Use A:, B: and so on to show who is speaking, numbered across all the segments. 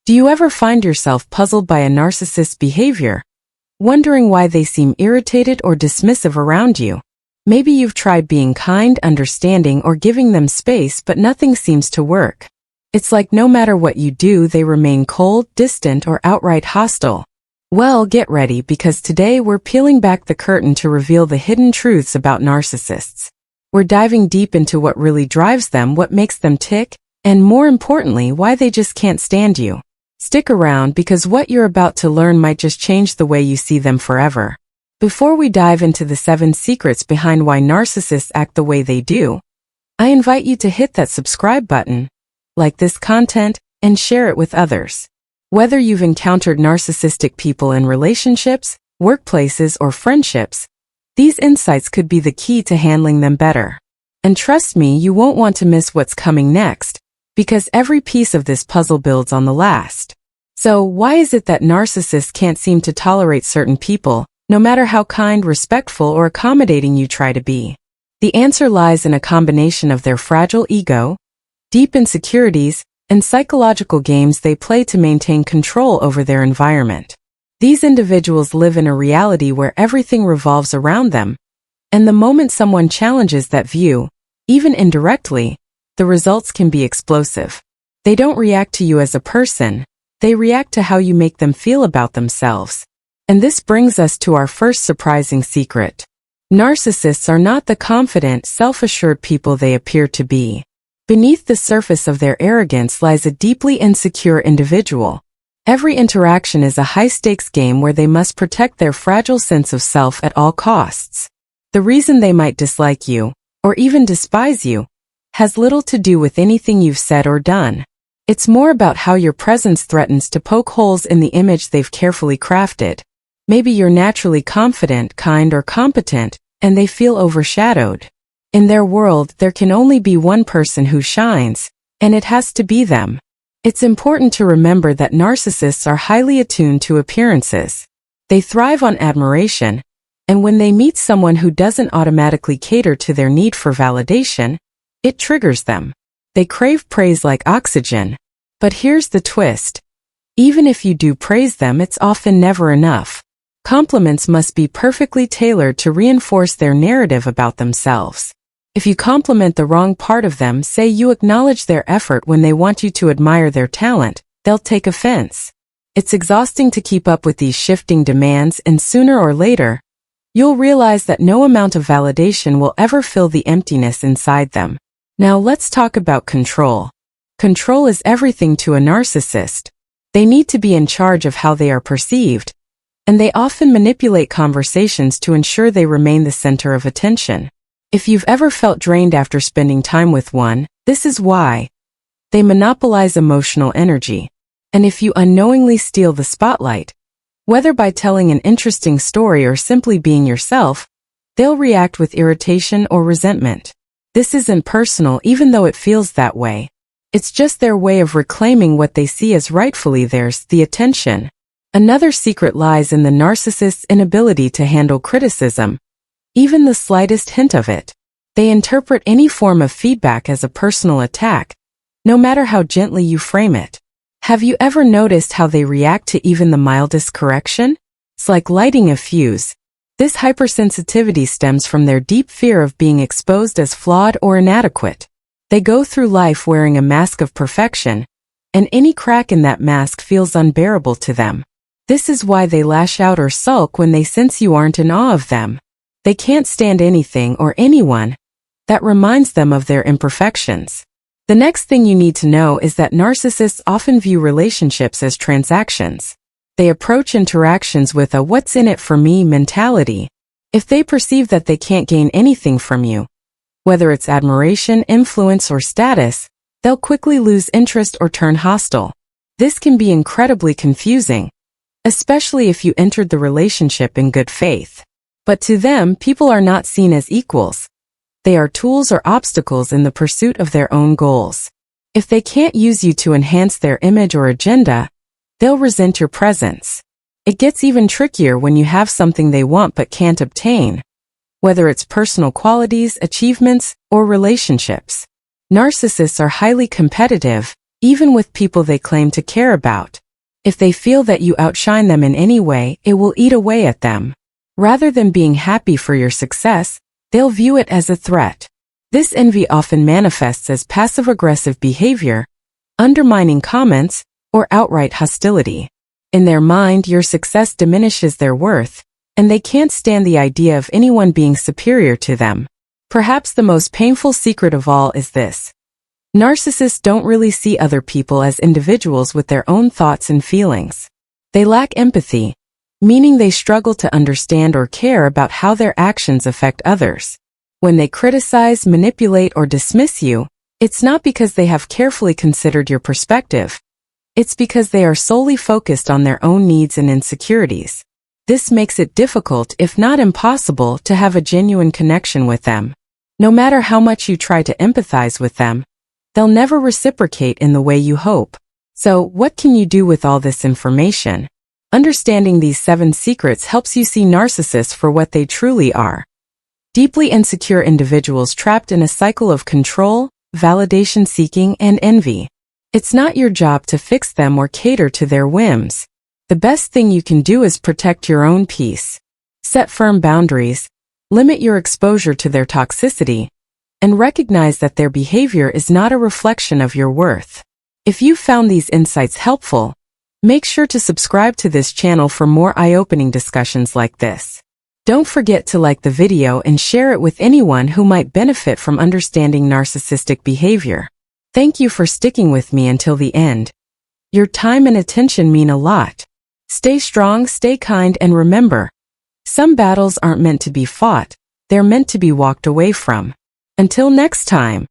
A: Do you ever find yourself puzzled by a narcissist's behavior, wondering why they seem irritated or dismissive around you? Maybe you've tried being kind, understanding, or giving them space, but nothing seems to work. It's like no matter what you do, they remain cold, distant, or outright hostile. Well, get ready, because today we're peeling back the curtain to reveal the hidden truths about narcissists. We're diving deep into what really drives them, what makes them tick, and more importantly, why they just can't stand you. Stick around, because what you're about to learn might just change the way you see them forever. Before we dive into the 7 secrets behind why narcissists act the way they do, I invite you to hit that subscribe button, like this content, and share it with others. Whether you've encountered narcissistic people in relationships, workplaces, or friendships, these insights could be the key to handling them better. And trust me, you won't want to miss what's coming next, because every piece of this puzzle builds on the last. So, why is it that narcissists can't seem to tolerate certain people, no matter how kind, respectful, or accommodating you try to be? The answer lies in a combination of their fragile ego, deep insecurities, and psychological games they play to maintain control over their environment. These individuals live in a reality where everything revolves around them, and the moment someone challenges that view, even indirectly, the results can be explosive. They don't react to you as a person, they react to how you make them feel about themselves. And this brings us to our first surprising secret. Narcissists are not the confident, self-assured people they appear to be. Beneath the surface of their arrogance lies a deeply insecure individual. Every interaction is a high-stakes game where they must protect their fragile sense of self at all costs. The reason they might dislike you, or even despise you, has little to do with anything you've said or done. It's more about how your presence threatens to poke holes in the image they've carefully crafted. Maybe you're naturally confident, kind, or competent, and they feel overshadowed. In their world, there can only be one person who shines, and it has to be them. It's important to remember that narcissists are highly attuned to appearances. They thrive on admiration, and when they meet someone who doesn't automatically cater to their need for validation, it triggers them. They crave praise like oxygen. But here's the twist. Even if you do praise them, it's often never enough. Compliments must be perfectly tailored to reinforce their narrative about themselves. If you compliment the wrong part of them, say you acknowledge their effort when they want you to admire their talent, they'll take offense. It's exhausting to keep up with these shifting demands, and sooner or later, you'll realize that no amount of validation will ever fill the emptiness inside them. Now let's talk about control. Control is everything to a narcissist. They need to be in charge of how they are perceived, and they often manipulate conversations to ensure they remain the center of attention. If you've ever felt drained after spending time with one, this is why. They monopolize emotional energy. And if you unknowingly steal the spotlight, whether by telling an interesting story or simply being yourself, they'll react with irritation or resentment. This isn't personal, even though it feels that way. It's just their way of reclaiming what they see as rightfully theirs, the attention. Another secret lies in the narcissist's inability to handle criticism, even the slightest hint of it. They interpret any form of feedback as a personal attack, no matter how gently you frame it. Have you ever noticed how they react to even the mildest correction? It's like lighting a fuse. This hypersensitivity stems from their deep fear of being exposed as flawed or inadequate. They go through life wearing a mask of perfection, and any crack in that mask feels unbearable to them. This is why they lash out or sulk when they sense you aren't in awe of them. They can't stand anything or anyone that reminds them of their imperfections. The next thing you need to know is that narcissists often view relationships as transactions. They approach interactions with a "what's in it for me" mentality. If they perceive that they can't gain anything from you, whether it's admiration, influence, or status, they'll quickly lose interest or turn hostile. This can be incredibly confusing, especially if you entered the relationship in good faith. But to them, people are not seen as equals. They are tools or obstacles in the pursuit of their own goals. If they can't use you to enhance their image or agenda, they'll resent your presence. It gets even trickier when you have something they want but can't obtain, whether it's personal qualities, achievements, or relationships. Narcissists are highly competitive, even with people they claim to care about. If they feel that you outshine them in any way, it will eat away at them. Rather than being happy for your success, they'll view it as a threat. This envy often manifests as passive-aggressive behavior, undermining comments, or outright hostility. In their mind, your success diminishes their worth, and they can't stand the idea of anyone being superior to them. Perhaps the most painful secret of all is this. Narcissists don't really see other people as individuals with their own thoughts and feelings. They lack empathy, meaning they struggle to understand or care about how their actions affect others. When they criticize, manipulate, or dismiss you, it's not because they have carefully considered your perspective. It's because they are solely focused on their own needs and insecurities. This makes it difficult, if not impossible, to have a genuine connection with them. No matter how much you try to empathize with them, they'll never reciprocate in the way you hope. So, what can you do with all this information? Understanding these 7 secrets helps you see narcissists for what they truly are. Deeply insecure individuals trapped in a cycle of control, validation-seeking, and envy. It's not your job to fix them or cater to their whims. The best thing you can do is protect your own peace. Set firm boundaries, limit your exposure to their toxicity, and recognize that their behavior is not a reflection of your worth. If you found these insights helpful, make sure to subscribe to this channel for more eye-opening discussions like this. Don't forget to like the video and share it with anyone who might benefit from understanding narcissistic behavior. Thank you for sticking with me until the end. Your time and attention mean a lot. Stay strong, stay kind, and remember, some battles aren't meant to be fought, they're meant to be walked away from. Until next time.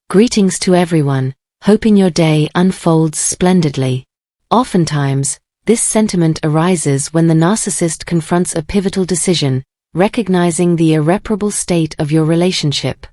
B: Greetings to everyone, hoping your day unfolds splendidly. Oftentimes, this sentiment arises when the narcissist confronts a pivotal decision, recognizing the irreparable state of your relationship.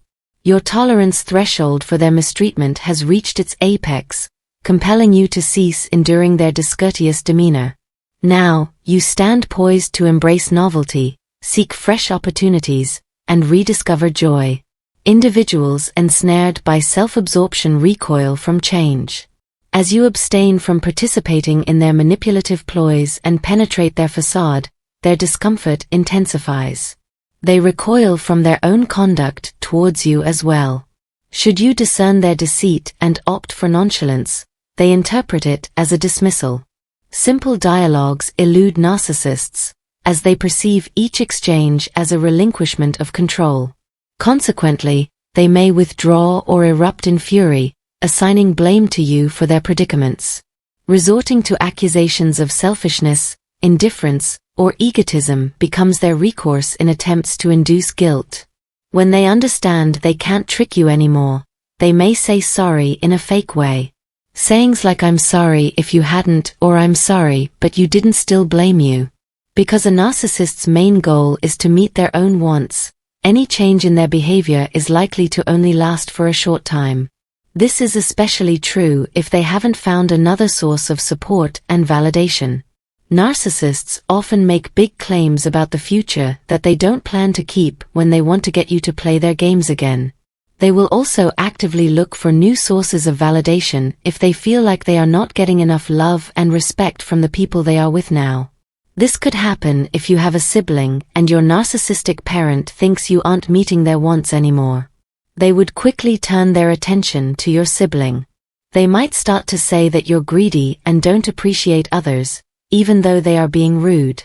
B: Your tolerance threshold for their mistreatment has reached its apex, compelling you to cease enduring their discourteous demeanor. Now, you stand poised to embrace novelty, seek fresh opportunities, and rediscover joy. Individuals ensnared by self-absorption recoil from change. As you abstain from participating in their manipulative ploys and penetrate their facade, their discomfort intensifies. They recoil from their own conduct towards you as well. Should you discern their deceit and opt for nonchalance, they interpret it as a dismissal. Simple dialogues elude narcissists, as they perceive each exchange as a relinquishment of control. Consequently, they may withdraw or erupt in fury, assigning blame to you for their predicaments. Resorting to accusations of selfishness, indifference, or egotism becomes their recourse in attempts to induce guilt. When they understand they can't trick you anymore, they may say sorry in a fake way. Sayings like "I'm sorry if you hadn't" or "I'm sorry but you didn't" still blame you. Because a narcissist's main goal is to meet their own wants, any change in their behavior is likely to only last for a short time. This is especially true if they haven't found another source of support and validation. Narcissists often make big claims about the future that they don't plan to keep when they want to get you to play their games again. They will also actively look for new sources of validation if they feel like they are not getting enough love and respect from the people they are with now. This could happen if you have a sibling and your narcissistic parent thinks you aren't meeting their wants anymore. They would quickly turn their attention to your sibling. They might start to say that you're greedy and don't appreciate others, even though they are being rude.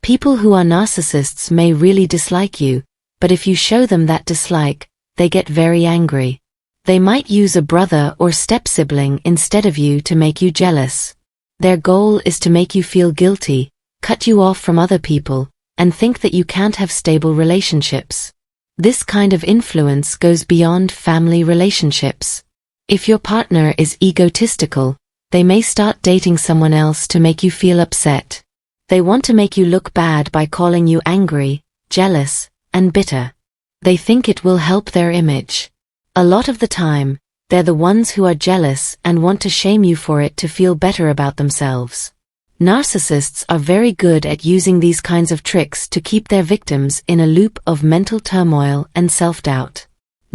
B: People who are narcissists may really dislike you, but if you show them that dislike, they get very angry. They might use a brother or step-sibling instead of you to make you jealous. Their goal is to make you feel guilty, cut you off from other people, and think that you can't have stable relationships. This kind of influence goes beyond family relationships. If your partner is egotistical, they may start dating someone else to make you feel upset. They want to make you look bad by calling you angry, jealous, and bitter. They think it will help their image. A lot of the time, they're the ones who are jealous and want to shame you for it to feel better about themselves. Narcissists are very good at using these kinds of tricks to keep their victims in a loop of mental turmoil and self-doubt.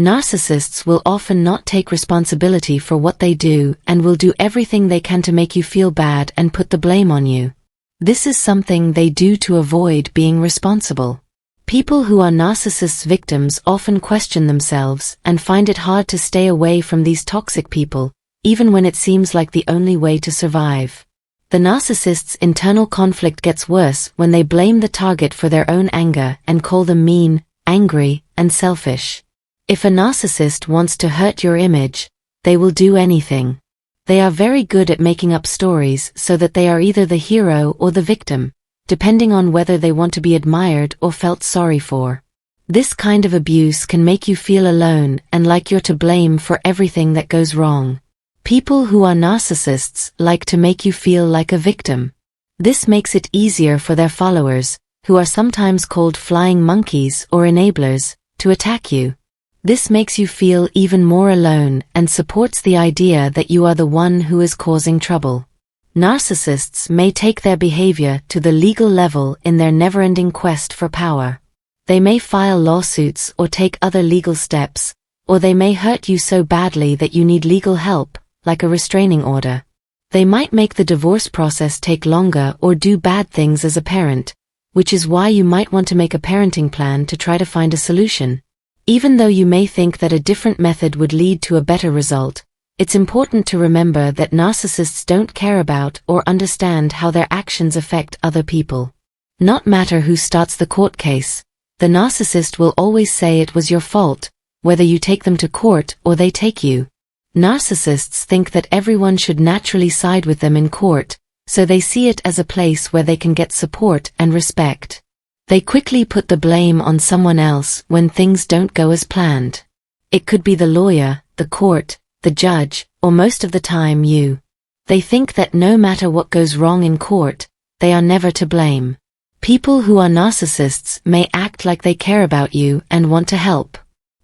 B: Narcissists will often not take responsibility for what they do and will do everything they can to make you feel bad and put the blame on you. This is something they do to avoid being responsible. People who are narcissists' victims often question themselves and find it hard to stay away from these toxic people, even when it seems like the only way to survive. The narcissist's internal conflict gets worse when they blame the target for their own anger and call them mean, angry, and selfish. If a narcissist wants to hurt your image, they will do anything. They are very good at making up stories so that they are either the hero or the victim, depending on whether they want to be admired or felt sorry for. This kind of abuse can make you feel alone and like you're to blame for everything that goes wrong. People who are narcissists like to make you feel like a victim. This makes it easier for their followers, who are sometimes called flying monkeys or enablers, to attack you. This makes you feel even more alone and supports the idea that you are the one who is causing trouble. Narcissists may take their behavior to the legal level in their never-ending quest for power. They may file lawsuits or take other legal steps, or they may hurt you so badly that you need legal help, like a restraining order. They might make the divorce process take longer or do bad things as a parent, which is why you might want to make a parenting plan to try to find a solution. Even though you may think that a different method would lead to a better result, it's important to remember that narcissists don't care about or understand how their actions affect other people. Not matter who starts the court case, the narcissist will always say it was your fault, whether you take them to court or they take you. Narcissists think that everyone should naturally side with them in court, so they see it as a place where they can get support and respect. They quickly put the blame on someone else when things don't go as planned. It could be the lawyer, the court, the judge, or most of the time you. They think that no matter what goes wrong in court, they are never to blame. People who are narcissists may act like they care about you and want to help.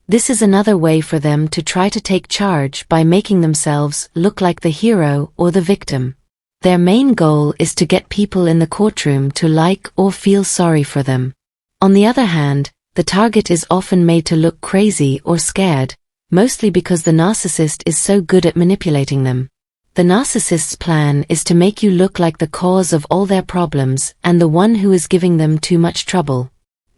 B: This is another way for them to try to take charge by making themselves look like the hero or the victim. Their main goal is to get people in the courtroom to like or feel sorry for them. On the other hand, the target is often made to look crazy or scared, mostly because the narcissist is so good at manipulating them. The narcissist's plan is to make you look like the cause of all their problems and the one who is giving them too much trouble.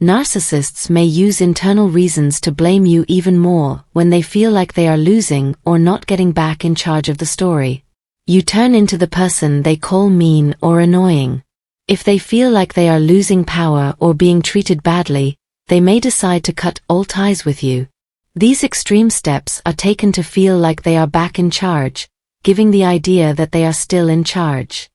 B: Narcissists may use internal reasons to blame you even more when they feel like they are losing or not getting back in charge of the story. You turn into the person they call mean or annoying. If they feel like they are losing power or being treated badly, they may decide to cut all ties with you. These extreme steps are taken to feel like they are back in charge, giving the idea that they are still in charge.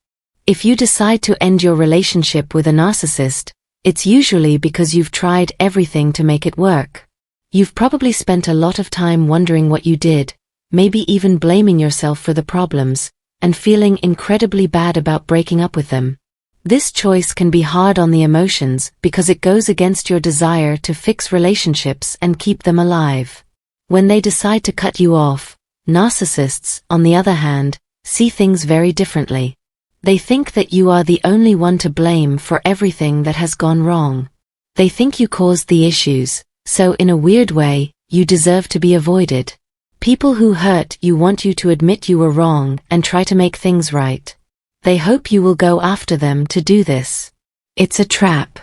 B: If you decide to end your relationship with a narcissist, it's usually because you've tried everything to make it work. You've probably spent a lot of time wondering what you did, maybe even blaming yourself for the problems, and feeling incredibly bad about breaking up with them. This choice can be hard on the emotions because it goes against your desire to fix relationships and keep them alive. When they decide to cut you off, narcissists, on the other hand, see things very differently. They think that you are the only one to blame for everything that has gone wrong. They think you caused the issues, so in a weird way, you deserve to be avoided. People who hurt you want you to admit you were wrong and try to make things right. They hope you will go after them to do this. It's a trap.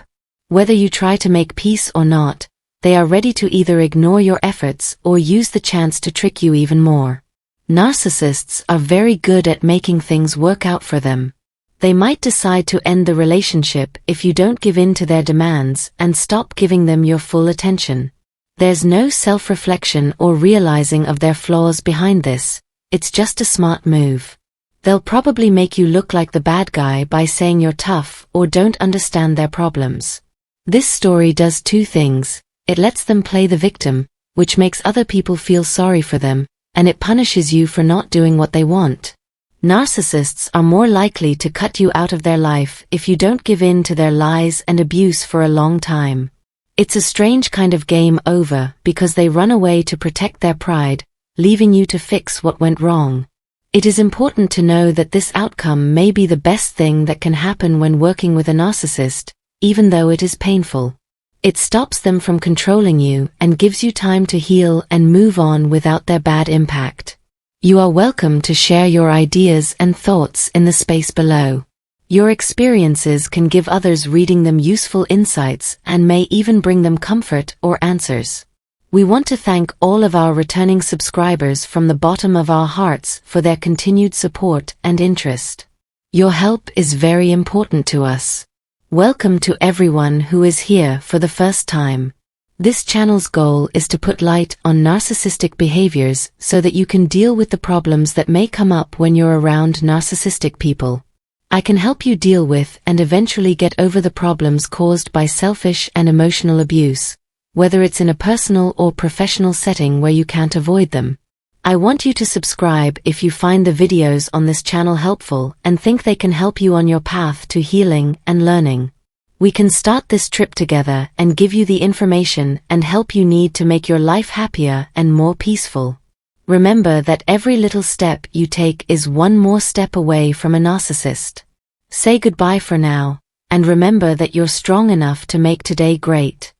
B: Whether you try to make peace or not, they are ready to either ignore your efforts or use the chance to trick you even more. Narcissists are very good at making things work out for them. They might decide to end the relationship if you don't give in to their demands and stop giving them your full attention. There's no self-reflection or realizing of their flaws behind this, it's just a smart move. They'll probably make you look like the bad guy by saying you're tough or don't understand their problems. This story does two things. It lets them play the victim, which makes other people feel sorry for them, and it punishes you for not doing what they want. Narcissists are more likely to cut you out of their life if you don't give in to their lies and abuse for a long time. It's a strange kind of game over because they run away to protect their pride, leaving you to fix what went wrong. It is important to know that this outcome may be the best thing that can happen when working with a narcissist, even though it is painful. It stops them from controlling you and gives you time to heal and move on without their bad impact. You are welcome to share your ideas and thoughts in the space below. Your experiences can give others reading them useful insights and may even bring them comfort or answers. We want to thank all of our returning subscribers from the bottom of our hearts for their continued support and interest. Your help is very important to us. Welcome to everyone who is here for the first time. This channel's goal is to put light on narcissistic behaviors so that you can deal with the problems that may come up when you're around narcissistic people. I can help you deal with and eventually get over the problems caused by selfish and emotional abuse, whether it's in a personal or professional setting where you can't avoid them. I want you to subscribe if you find the videos on this channel helpful and think they can help you on your path to healing and learning. We can start this trip together and give you the information and help you need to make your life happier and more peaceful. Remember that every little step you take is one more step away from a narcissist. Say goodbye for now, and remember that you're strong enough to make today great.